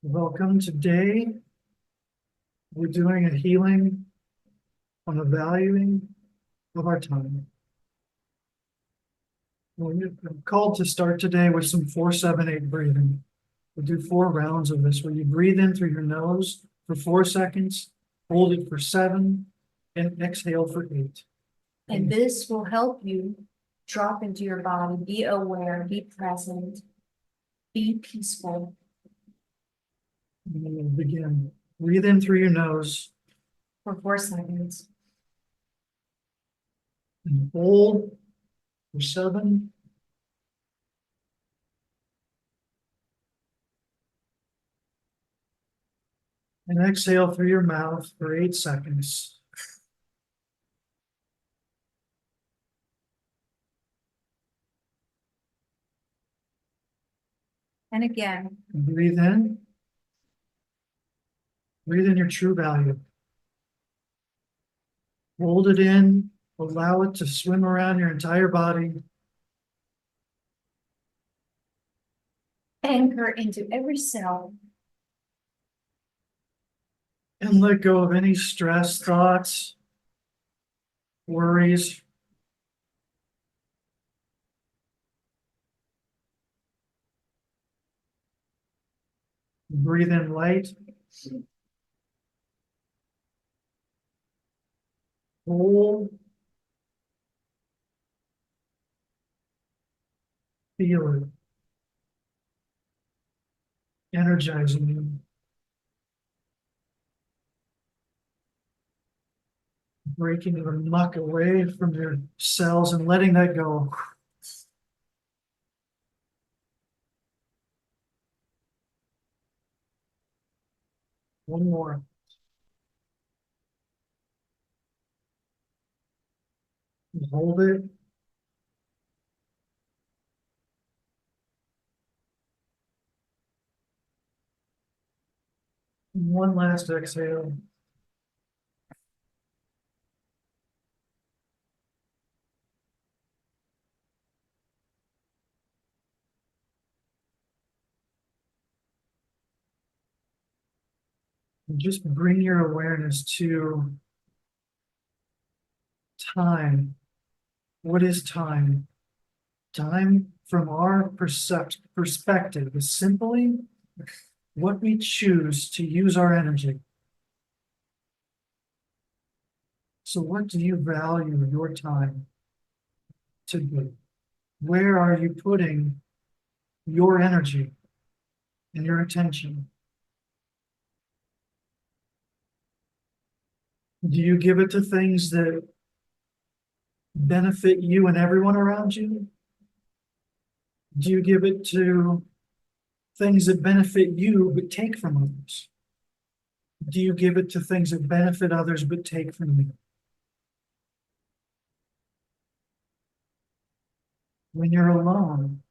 Welcome. Today, we're doing a healing on the valuing of our time. We're called to start today with some 4-7-8 breathing. We'll do 4 rounds of this where you breathe in through your nose for 4 seconds, hold it for 7, and exhale for 8. And this will help you drop into your body, be aware, be present, be peaceful. And then we'll begin. Breathe in through your nose For 4 seconds. and hold for 7. And exhale through your mouth for 8 seconds. And again, Breathe in. Breathe in your true value. Hold it in, allow it to swim around your entire body. anchor into every cell. And let go of any stress, thoughts, worries. Breathe in light. Hold. Feel it. Energizing you. Breaking the muck away from your cells and letting that go. One more. Hold it. One last exhale. And just bring your awareness to time. What is time? Time from our perspective is simply what we choose to use our energy. So what do you value your time to be? Where are you putting your energy and your attention? Do you give it to things that benefit you and everyone around you? Do you give it to things that benefit you but take from others? Do you give it to things that benefit others but take from you? When you're alone,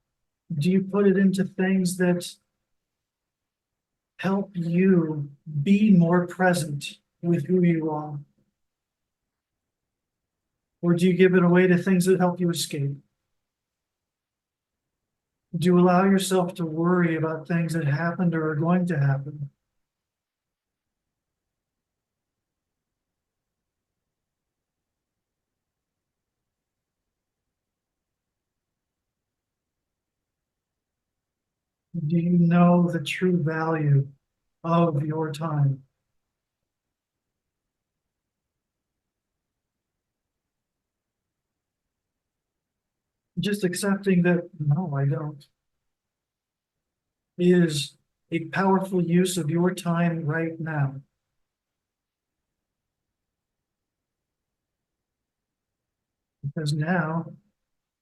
do you put it into things that help you be more present with who you are? Or do you give it away to things that help you escape? Do you allow yourself to worry about things that happened or are going to happen? Do you know the true value of your time? Just accepting that, no, I don't, is a powerful use of your time right now. Because now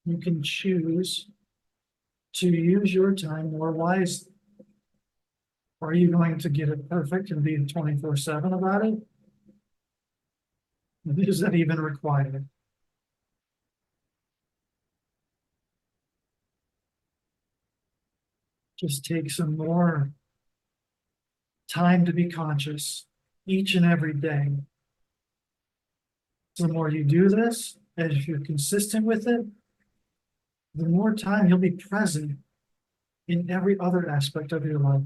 you can choose to use your time more wisely. Are you going to get it perfect and be 24/7 about it? Is that even required? Just take some more time to be conscious each and every day. The more you do this, as you're consistent with it, the more time you'll be present in every other aspect of your life.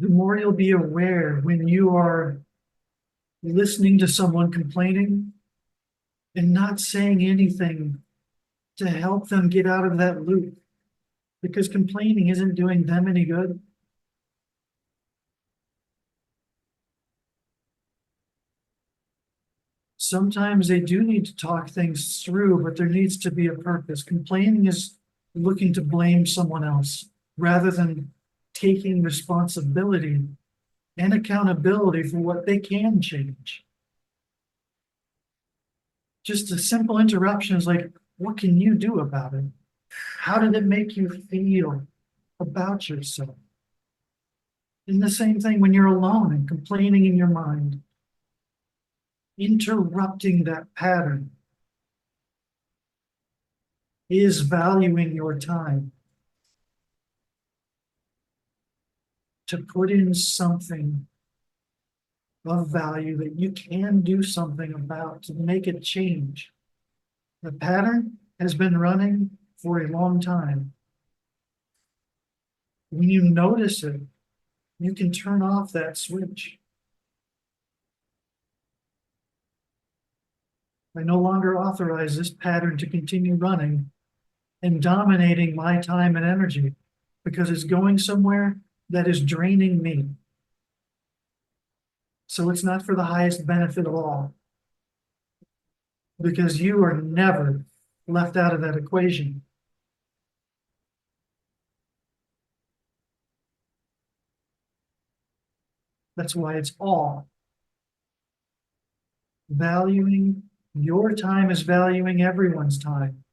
the more you'll be aware when you are listening to someone complaining and not saying anything to help them get out of that loop. Because complaining isn't doing them any good. Sometimes they do need to talk things through, but there needs to be a purpose. Complaining is looking to blame someone else rather than taking responsibility and accountability for what they can change. Just a simple interruption is like, what can you do about it? How did it make you feel about yourself? And the same thing when you're alone and complaining in your mind. Interrupting that pattern is valuing your time to put in something of value that you can do something about to make a change. The pattern has been running for a long time. When you notice it, you can turn off that switch. I no longer authorize this pattern to continue running and dominating my time and energy because it's going somewhere that is draining me. So it's not for the highest benefit of all. Because you are never left out of that equation. That's why it's all. Valuing your time is valuing everyone's time.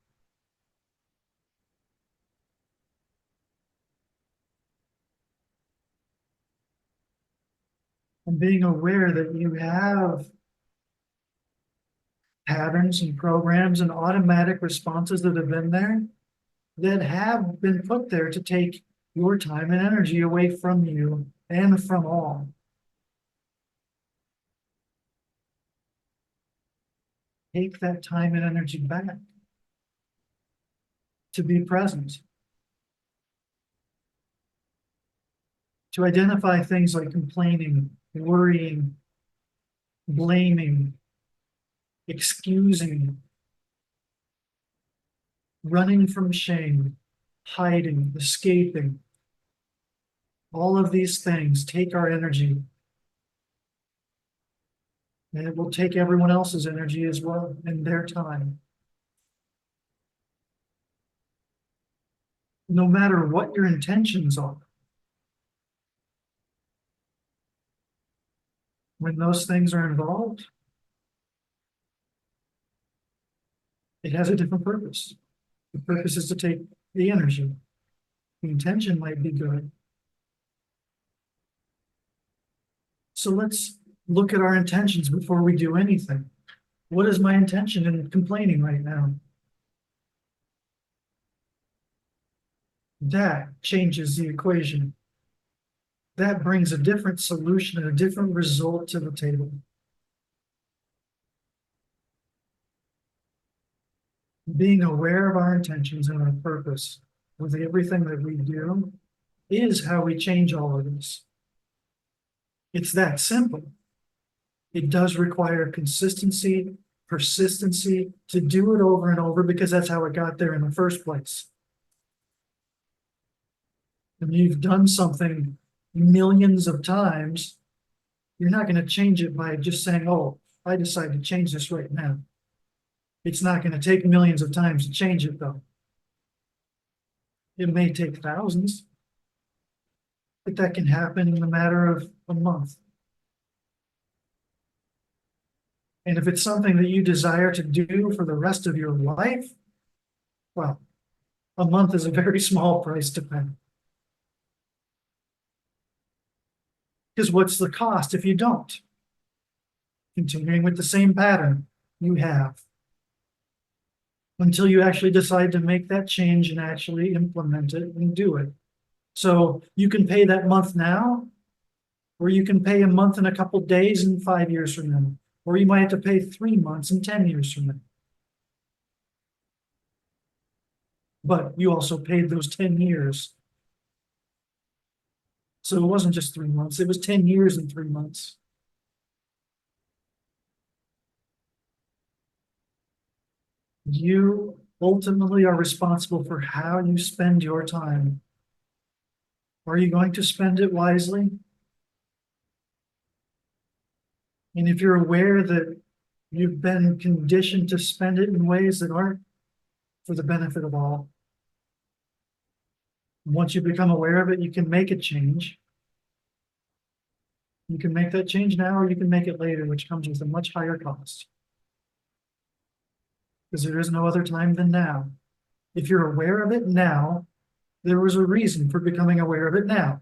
And being aware that you have patterns and programs and automatic responses that have been there that have been put there to take your time and energy away from you and from all. Take that time and energy back to be present, to identify things like complaining, worrying, blaming, excusing, running from shame, hiding, escaping. All of these things take our energy. And it will take everyone else's energy as well and their time. No matter what your intentions are. When those things are involved, it has a different purpose. The purpose is to take the energy. The intention might be good. So let's look at our intentions before we do anything. What is my intention in complaining right now? That changes the equation. That brings a different solution and a different result to the table. Being aware of our intentions and our purpose with everything that we do is how we change all of this. It's that simple. It does require consistency, persistency to do it over and over because that's how it got there in the first place. If you've done something millions of times, you're not going to change it by just saying, oh, I decide to change this right now. It's not going to take millions of times to change it, though. It may take thousands, but that can happen in a matter of a month. And if it's something that you desire to do for the rest of your life, well, a month is a very small price to pay. Because what's the cost if you don't? Continuing with the same pattern you have until you actually decide to make that change and actually implement it and do it. So you can pay that month now, or you can pay a month and a couple days and 5 years from now, or you might have to pay 3 months and 10 years from now. But you also paid those 10 years. So it wasn't just 3 months, it was 10 years and 3 months. You ultimately are responsible for how you spend your time. Are you going to spend it wisely? And if you're aware that you've been conditioned to spend it in ways that aren't for the benefit of all, once you become aware of it, you can make a change. You can make that change now, or you can make it later, which comes with a much higher cost. Because there is no other time than now. If you're aware of it now, there was a reason for becoming aware of it now.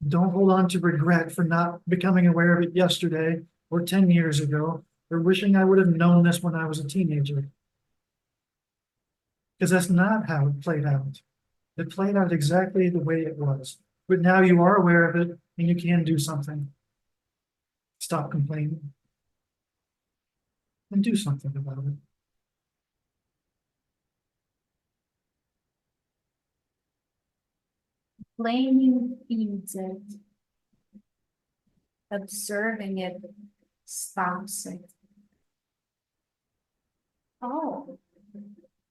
Don't hold on to regret for not becoming aware of it yesterday or 10 years ago, or wishing I would have known this when I was a teenager. Because that's not how it played out. It played out exactly the way it was. But now you are aware of it and you can do something. Stop complaining and do something about it. Blaming feeds it. Observing it stops it. Oh,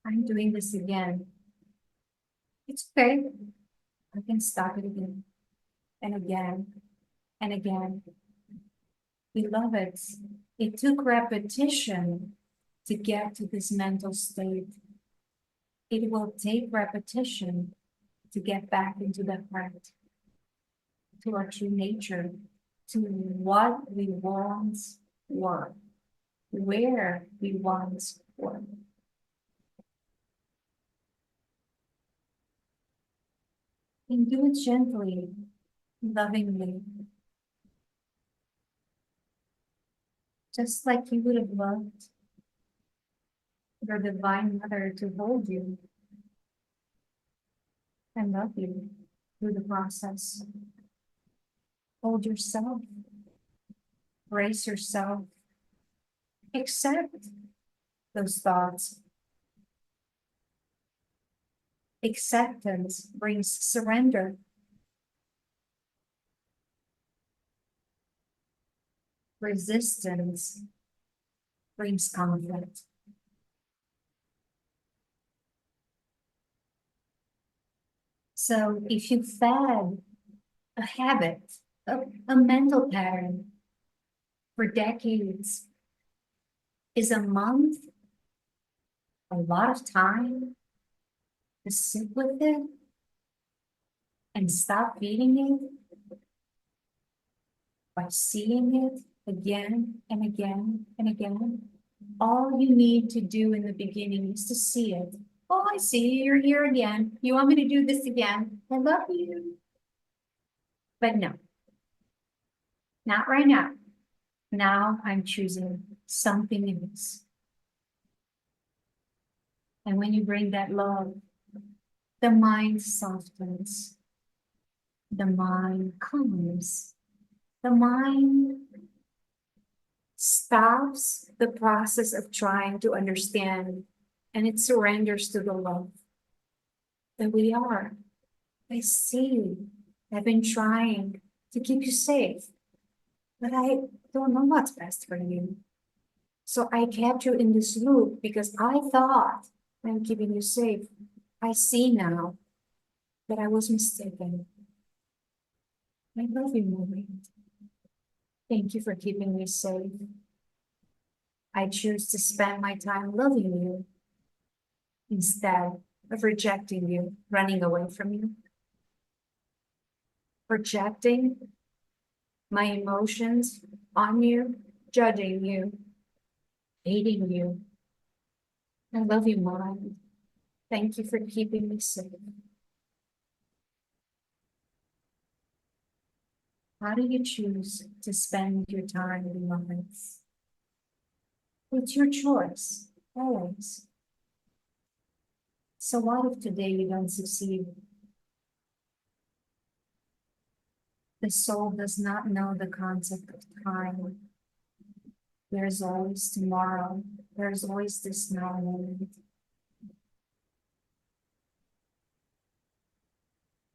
I'm doing this again. It's okay. I can stop it again and again and again. Beloved, it took repetition to get to this mental state. It will take repetition to get back into the heart, to our true nature, to what we once were, where we once were. And do it gently, lovingly. Just like you would have loved your divine mother to hold you and love you through the process. Hold yourself, brace yourself, accept those thoughts. Acceptance brings surrender. Resistance brings conflict. So if you fed a habit, a mental pattern for decades, is a month a lot of time to sit with it and stop feeding it by seeing it again and again and again? All you need to do in the beginning is to see it. Oh, I see you, you're here again. You want me to do this again? I love you. But no, not right now. Now I'm choosing something else. And when you bring that love, the mind softens, the mind calms, the mind stops the process of trying to understand, and it surrenders to the love that we are. I see. I've been trying to keep you safe, but I don't know what's best for you. So I kept you in this loop because I thought I'm keeping you safe. I see now that I was mistaken. I love you, Maureen. Thank you for keeping me safe. I choose to spend my time loving you instead of rejecting you, running away from you. Projecting my emotions on you, judging you, hating you. I love you, Maureen. Thank you for keeping me safe. How do you choose to spend your time, beloveds? It's your choice, always. So what if today you don't succeed? The soul does not know the concept of time. There's always tomorrow. There's always this now moment.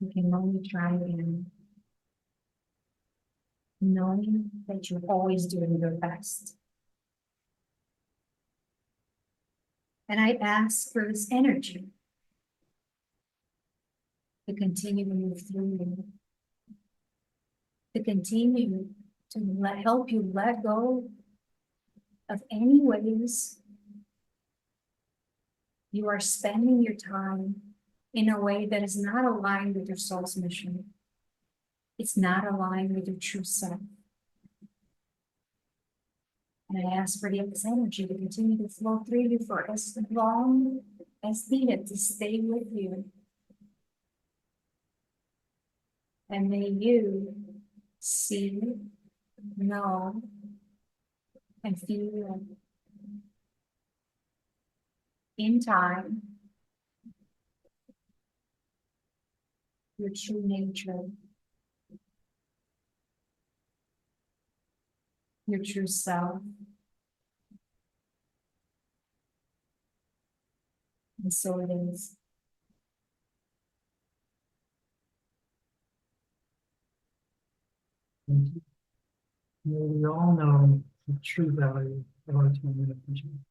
You can only try again. knowing that you're always doing your best. And I ask for this energy to continue to move through you, to continue to help you let go of any ways you are spending your time in a way that is not aligned with your soul's mission. It's not aligned with your true self. And I ask for this energy to continue to flow through you for as long as needed to stay with you. And may you see, know, and feel in time your true nature, your true self. And so it is. Thank you. We all know the true value of our time and attention.